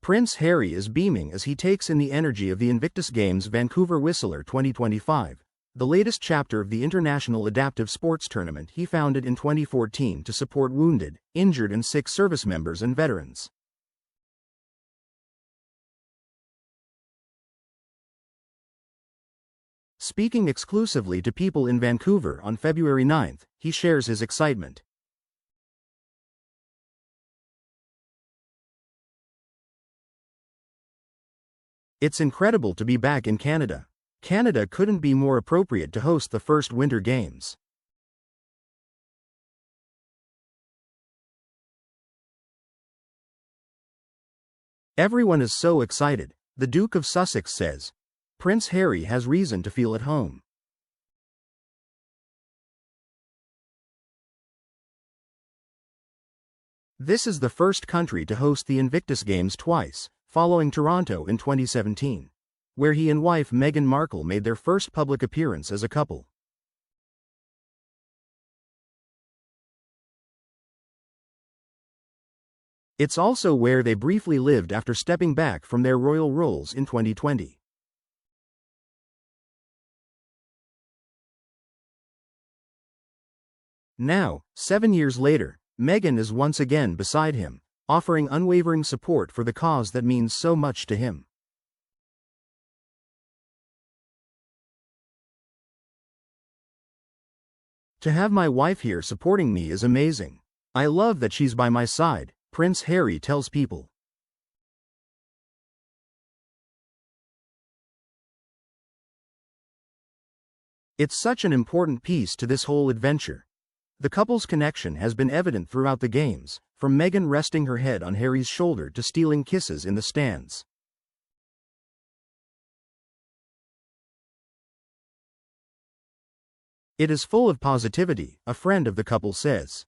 Prince Harry is beaming as he takes in the energy of the Invictus Games Vancouver Whistler 2025, the latest chapter of the international adaptive sports tournament he founded in 2014 to support wounded, injured and sick service members and veterans. Speaking exclusively to people in Vancouver on February 9, he shares his excitement. It's incredible to be back in Canada. Canada couldn't be more appropriate to host the first Winter Games. Everyone is so excited, the Duke of Sussex says. Prince Harry has reason to feel at home. This is the first country to host the Invictus Games twice, following Toronto in 2017, where he and wife Meghan Markle made their first public appearance as a couple. It's also where they briefly lived after stepping back from their royal roles in 2020. Now, 7 years later, Meghan is once again beside him, offering unwavering support for the cause that means so much to him. To have my wife here supporting me is amazing. I love that she's by my side, Prince Harry tells People. It's such an important piece to this whole adventure. The couple's connection has been evident throughout the games, from Meghan resting her head on Harry's shoulder to stealing kisses in the stands. It is full of positivity, a friend of the couple says.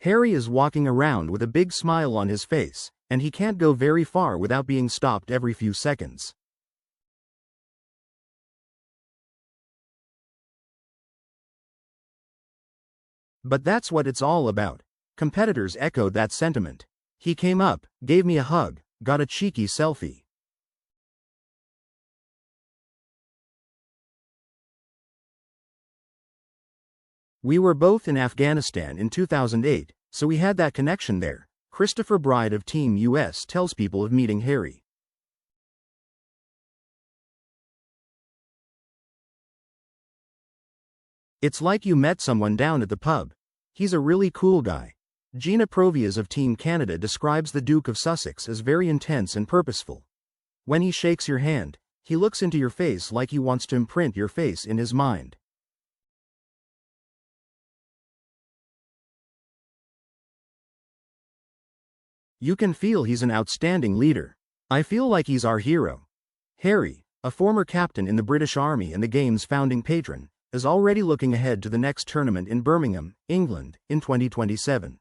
Harry is walking around with a big smile on his face, and he can't go very far without being stopped every few seconds. But that's what it's all about. Competitors echoed that sentiment. He came up, gave me a hug, got a cheeky selfie. We were both in Afghanistan in 2008, so we had that connection there, Christopher Bride of Team US tells People of meeting Harry. It's like you met someone down at the pub. He's a really cool guy. Gina Provias of Team Canada describes the Duke of Sussex as very intense and purposeful. When he shakes your hand, he looks into your face like he wants to imprint your face in his mind. You can feel he's an outstanding leader. I feel like he's our hero. Harry, a former captain in the British Army and the game's founding patron, is already looking ahead to the next tournament in Birmingham, England, in 2027.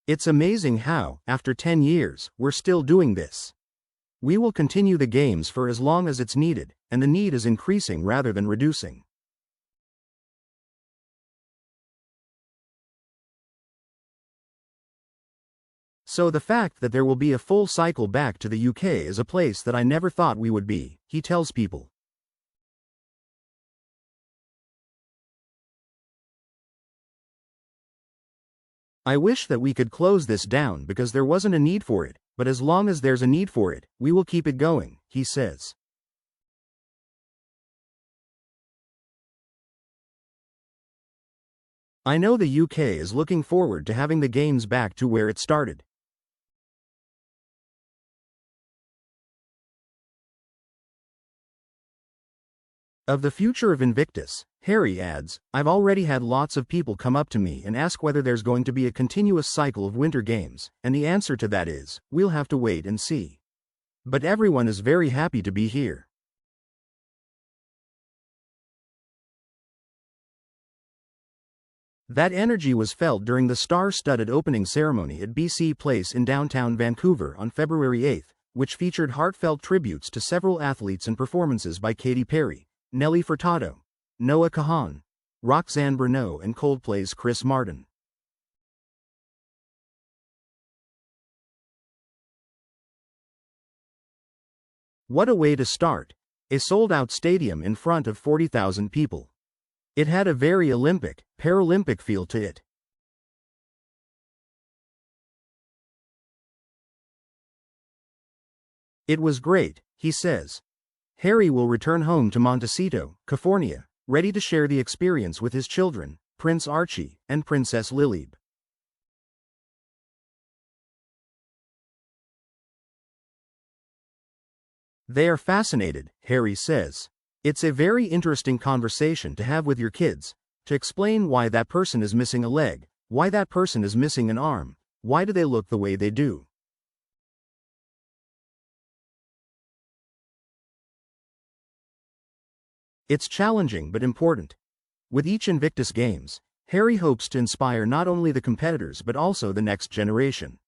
It's amazing how, after 10 years, we're still doing this. We will continue the games for as long as it's needed, and the need is increasing rather than reducing. So the fact that there will be a full cycle back to the UK is a place that I never thought we would be, he tells People. I wish that we could close this down because there wasn't a need for it, but as long as there's a need for it, we will keep it going, he says. I know the UK is looking forward to having the games back to where it started. Of the future of Invictus, Harry adds, I've already had lots of people come up to me and ask whether there's going to be a continuous cycle of Winter Games, and the answer to that is, we'll have to wait and see. But everyone is very happy to be here. That energy was felt during the star-studded opening ceremony at BC Place in downtown Vancouver on February 8, which featured heartfelt tributes to several athletes and performances by Katy Perry, Nelly Furtado, Noah Kahan, Roxanne Bruneau and Coldplay's Chris Martin. What a way to start! A sold-out stadium in front of 40,000 people. It had a very Olympic, Paralympic feel to it. It was great, he says. Harry will return home to Montecito, California, ready to share the experience with his children, Prince Archie and Princess Lilib. They are fascinated, Harry says. It's a very interesting conversation to have with your kids, to explain why that person is missing a leg, why that person is missing an arm, why do they look the way they do. It's challenging but important. With each Invictus Games, Harry hopes to inspire not only the competitors but also the next generation.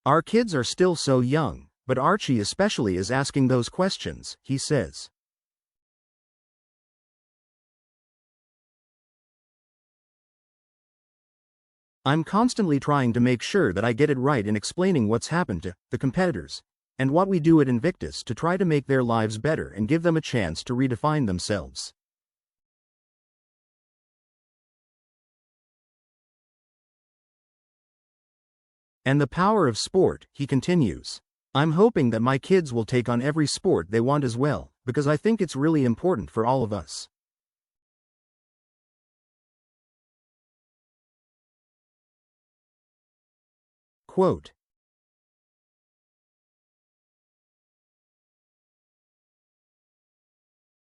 Our kids are still so young, but Archie especially is asking those questions, he says. I'm constantly trying to make sure that I get it right in explaining what's happened to the competitors, and what we do at Invictus to try to make their lives better and give them a chance to redefine themselves. And the power of sport, he continues. I'm hoping that my kids will take on every sport they want as well, because I think it's really important for all of us. Quote,